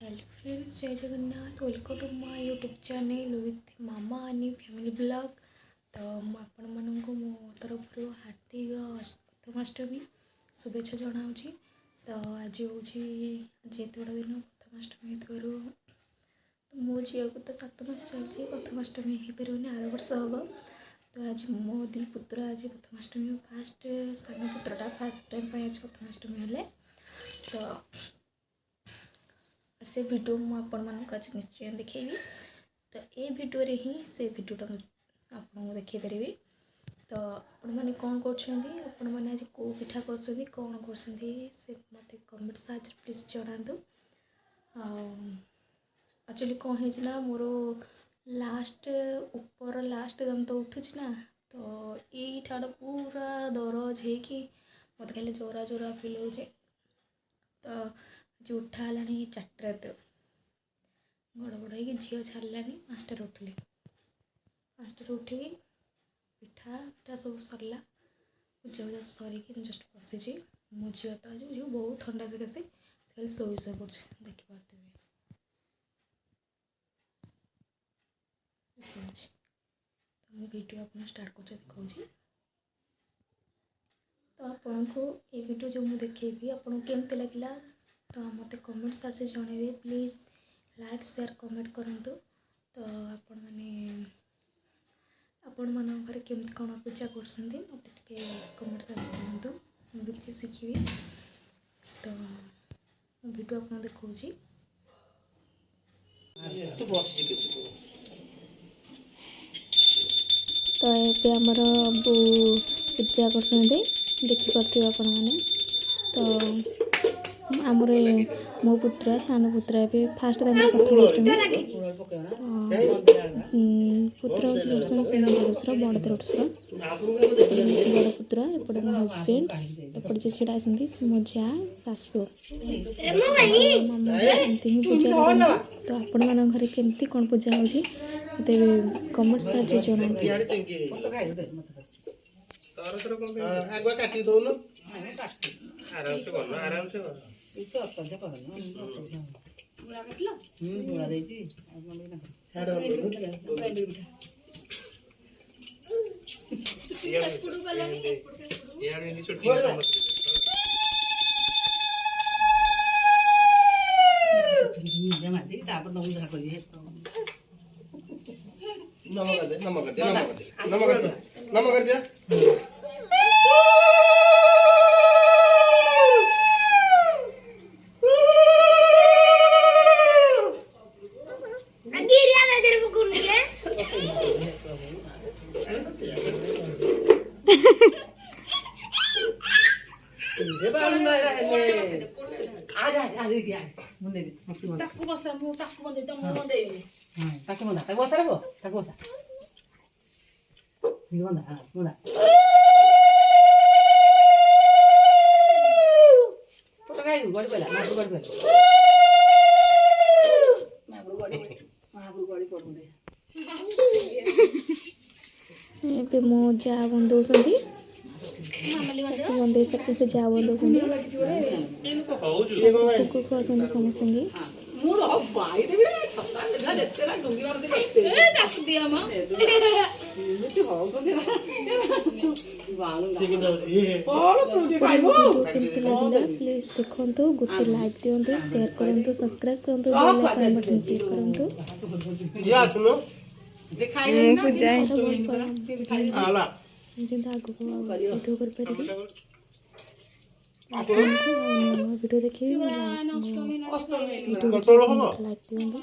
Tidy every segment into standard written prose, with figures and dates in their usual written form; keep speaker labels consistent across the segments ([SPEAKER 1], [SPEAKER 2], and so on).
[SPEAKER 1] Hello friends, जय Jagannath. Welcome to my YouTube channel with मामा आनी फैमिली ब्लॉग। तो आपण मानक मो तरफ हार्दिक प्रथमाष्टमी शुभेच्छा जनावि। तो आज हूँ आज एत बड़ा दिन प्रथमाष्टमी तो मो झील को तो 7 मास चलती प्रथमाष्टमी हो पारे आर वर्ष हम। तो आज मो दी पुत्र आज प्रथमाष्टमी फास्ट सान पुत्रटा फास्ट टाइम आज प्रथमाष्टमी हेले। तो से वीडियो मुझे आज निश्चय देखी। तो ये वीडियो रे ही से वीडियोटा आपको देखी पारि। तो आपण मैंने कौन कर आज कौ पिठा कर कौन कर से मत कमेंट साज प्लीज जनातु। एक्चुअली कौन है मोर लास्ट ऊपर लास्ट दंत उठुना। तो यहीटा पूरा दरज हो मत खाली जोरा जोरा फिल हो। तो जो उठा है 4 रात गड़बड़ हो झील छाड़लानी 5 उठिली 5 उठिकी पिठा पिठा सब सरला पूजा पूजा सरिकी जस्ट बसी। मो झील तो आज झील बहुत ठंडा सकाशे से शोई शो पड़े देखिपे। तो वीडियो आप स्टार्ट कर देखा। तो आपन को ये वीडियो जो मुझे देखेबी आपको केमती लगिला तो मत कमेंट सार्च जनइबे। प्लीज लाइक शेयर कमेंट करंतु। तो आपण मान घर केमती कौन पूजा कर मत कमेंट सार्च करंतु मुझे किसी शिखी। तो वीडियो आपको देखा। तो ये आमर बो पूजा कर देखिपे आपण मैंने। तो आमर मो पुत्रा सान पुत्रा ए फास्ट प्रथमाष्टमी पुत्र हूँ दर्शन से देशर बड़ देशर बड़ पुत्र एपटे मो हजबैंड एपटे जे छिड़ा से मो जा सासू मामा एमती ही पूजा करते। तो आपण मान घर केमती कौन पूजा हो कमेंट सार्च जनातु।
[SPEAKER 2] आराम से इच्छा अत्यंत करना बुला कटला बुला देती हेड ये स्कूल वाला नहीं यार ये छोटी जमा दे तापर नमो जा करिए नमक कर दे
[SPEAKER 1] मो जा बंदे शाशु बंदे सब जा बंदे खुआ समस्त प्लीज देखो गोटे लाइक दिंतु शेयर करूँ सब्सक्राइब करूँ बेल आइकन बटन क्लिक करूँ। वीडियो कर वीडियो देखिए लाइक दिंतु।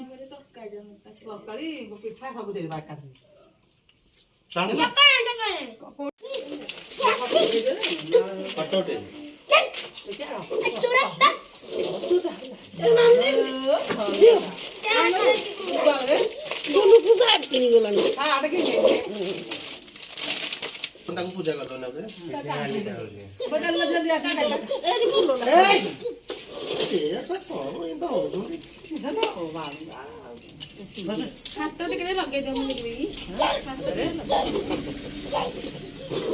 [SPEAKER 2] पूजा कर दो ना बदल जल्दी हाथ टिके लगे दे मुझे भी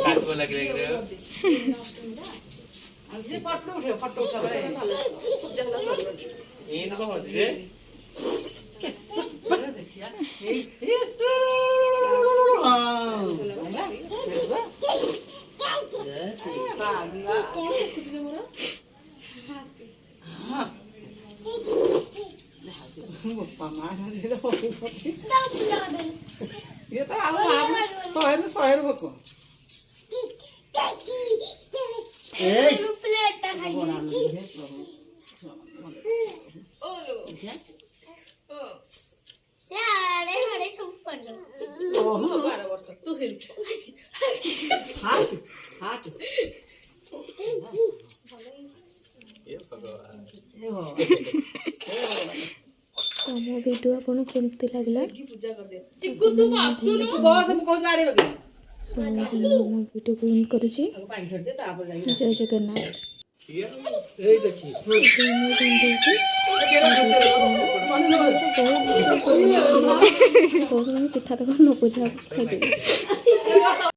[SPEAKER 2] हाथ को लगे आज से फोटो उठे रे पूजा कर ये न हो जे ये तो शहर शहर भोक
[SPEAKER 1] ଆମ ଭିଡ଼ିଓ ଆପଣଙ୍କୁ କେମିତି ଲାଗିଲା ମୋ ଭିଡ଼ିଓକୁ ଇନ୍ କରୁଛି। ଜୟ ଜଗନ୍ନାଥ। ପିଠା ତକ ନ ପୂଜା ଖାଇଦେବି।